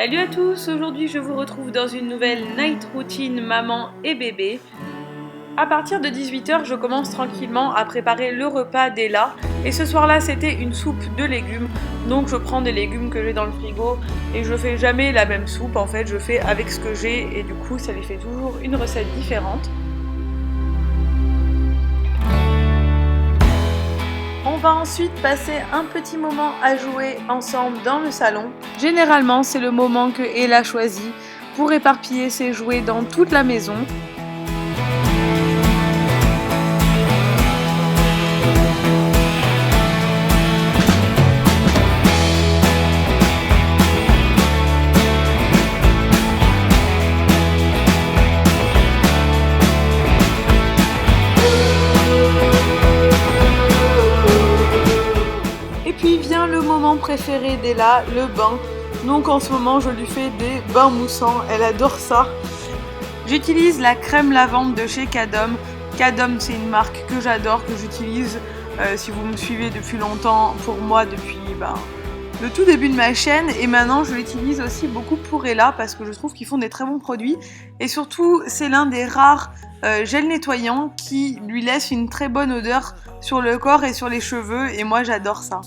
Salut à tous, aujourd'hui je vous retrouve dans une nouvelle night routine maman et bébé. À partir de 18h, je commence tranquillement à préparer le repas d'Ella. Et ce soir-là, c'était une soupe de légumes. Donc je prends des légumes que j'ai dans le frigo et je fais jamais la même soupe. En fait, je fais avec ce que j'ai et du coup, ça lui fait toujours une recette différente. On va ensuite passer un petit moment à jouer ensemble dans le salon. Généralement, c'est le moment que Ella choisit pour éparpiller ses jouets dans toute la maison. Et puis vient le moment préféré d'Ella, le bain. Donc en ce moment je lui fais des bains moussants, elle adore ça. J'utilise la crème lavande de chez Cadom. Cadom, c'est une marque que j'adore, que j'utilise si vous me suivez depuis longtemps, pour moi depuis le tout début de ma chaîne. Et maintenant je l'utilise aussi beaucoup pour Ella parce que je trouve qu'ils font des très bons produits. Et surtout c'est l'un des rares gels nettoyants qui lui laisse une très bonne odeur sur le corps et sur les cheveux. Et moi j'adore ça.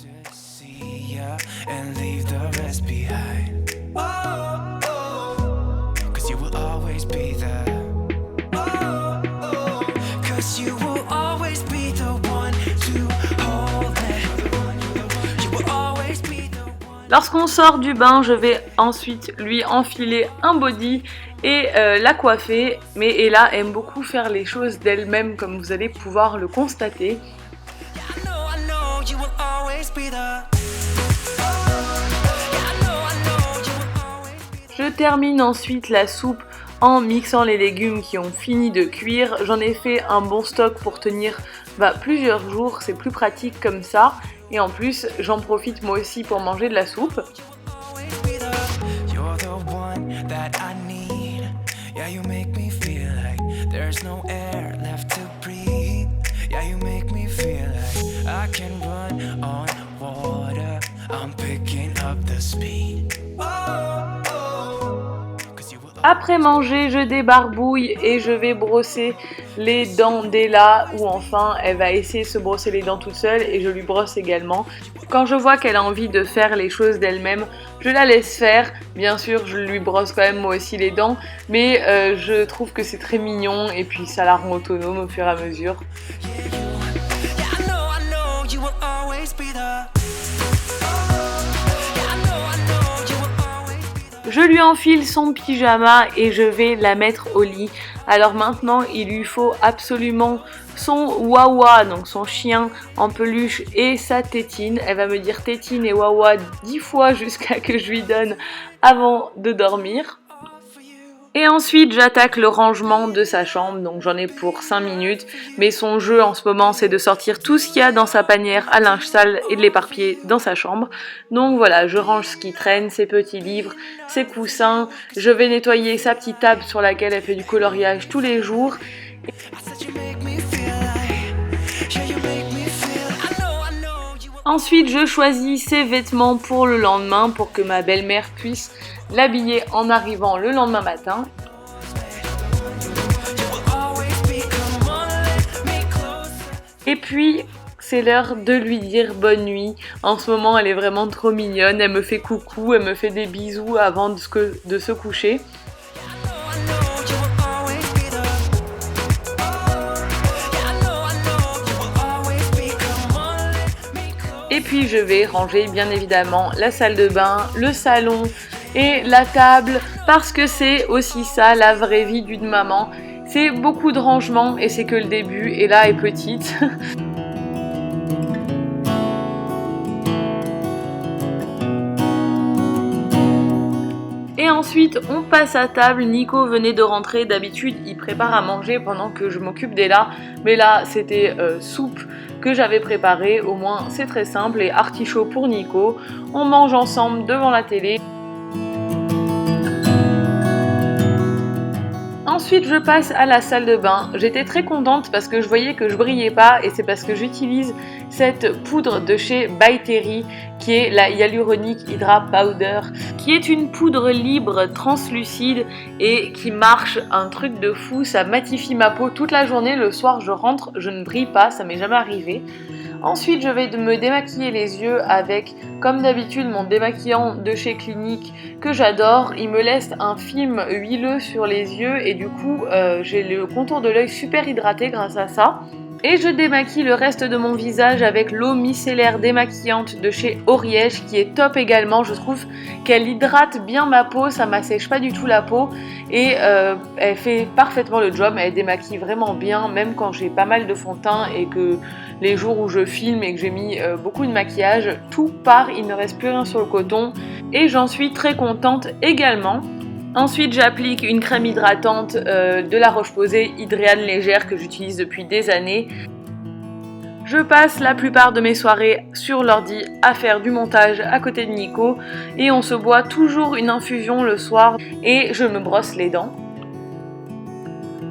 Lorsqu'on sort du bain, je vais ensuite lui enfiler un body et la coiffer. Mais Ella aime beaucoup faire les choses d'elle-même, comme vous allez pouvoir le constater. Je termine ensuite la soupe en mixant les légumes qui ont fini de cuire. J'en ai fait un bon stock pour tenir plusieurs jours, c'est plus pratique comme ça. Et en plus, j'en profite moi aussi pour manger de la soupe. Après manger, je débarbouille et je vais brosser les dents d'Ella, ou enfin elle va essayer de se brosser les dents toute seule et je lui brosse également. Quand je vois qu'elle a envie de faire les choses d'elle-même, je la laisse faire. Bien sûr, je lui brosse quand même moi aussi les dents, mais je trouve que c'est très mignon et puis ça la rend autonome au fur et à mesure. Je lui enfile son pyjama et je vais la mettre au lit. Alors maintenant, il lui faut absolument son Wawa, donc son chien en peluche, et sa tétine. Elle va me dire tétine et Wawa 10 fois jusqu'à que je lui donne avant de dormir. Et ensuite j'attaque le rangement de sa chambre, donc j'en ai pour 5 minutes, mais son jeu en ce moment c'est de sortir tout ce qu'il y a dans sa panière à linge sale et de l'éparpiller dans sa chambre. Donc voilà, je range ce qui traîne, ses petits livres, ses coussins, je vais nettoyer sa petite table sur laquelle elle fait du coloriage tous les jours. Ensuite, je choisis ses vêtements pour le lendemain pour que ma belle-mère puisse l'habiller en arrivant le lendemain matin. Et puis, c'est l'heure de lui dire bonne nuit. En ce moment, elle est vraiment trop mignonne. Elle me fait coucou, elle me fait des bisous avant de se coucher. Et puis je vais ranger bien évidemment la salle de bain, le salon et la table parce que c'est aussi ça la vraie vie d'une maman. C'est beaucoup de rangement et c'est que le début, et là est petite. Et ensuite on passe à table. Nico venait de rentrer, d'habitude il prépare à manger pendant que je m'occupe d'Ella, mais là c'était soupe que j'avais préparée, au moins c'est très simple, et artichaut pour Nico. On mange ensemble devant la télé. Ensuite, je passe à la salle de bain. J'étais très contente parce que je voyais que je brillais pas et c'est parce que j'utilise cette poudre de chez By Terry qui est la Hyaluronic Hydra Powder, qui est une poudre libre translucide et qui marche un truc de fou. Ça matifie ma peau toute la journée. Le soir, je rentre, je ne brille pas, ça m'est jamais arrivé. Ensuite, je vais me démaquiller les yeux avec, comme d'habitude, mon démaquillant de chez Clinique que j'adore. Il me laisse un film huileux sur les yeux et du coup, j'ai le contour de l'œil super hydraté grâce à ça. Et je démaquille le reste de mon visage avec l'eau micellaire démaquillante de chez Oriège qui est top également. Je trouve qu'elle hydrate bien ma peau, ça m'assèche pas du tout la peau et elle fait parfaitement le job. Elle démaquille vraiment bien, même quand j'ai pas mal de fond de teint et que les jours où je filme et que j'ai mis beaucoup de maquillage, tout part, il ne reste plus rien sur le coton et j'en suis très contente également. Ensuite, j'applique une crème hydratante de La Roche-Posay Hydréane Légère que j'utilise depuis des années. Je passe la plupart de mes soirées sur l'ordi à faire du montage à côté de Nico et on se boit toujours une infusion le soir et je me brosse les dents.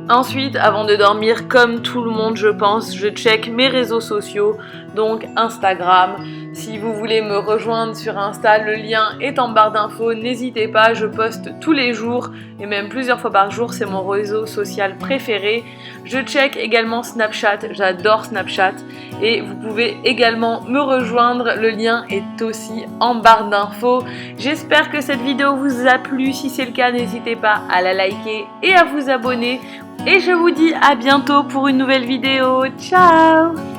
Ensuite, avant de dormir, comme tout le monde je pense, je check mes réseaux sociaux, donc Instagram. Si vous voulez me rejoindre sur Insta, le lien est en barre d'infos, n'hésitez pas, je poste tous les jours et même plusieurs fois par jour, c'est mon réseau social préféré. Je check également Snapchat, j'adore Snapchat et vous pouvez également me rejoindre, le lien est aussi en barre d'infos. J'espère que cette vidéo vous a plu, si c'est le cas, n'hésitez pas à la liker et à vous abonner. Et je vous dis à bientôt pour une nouvelle vidéo. Ciao!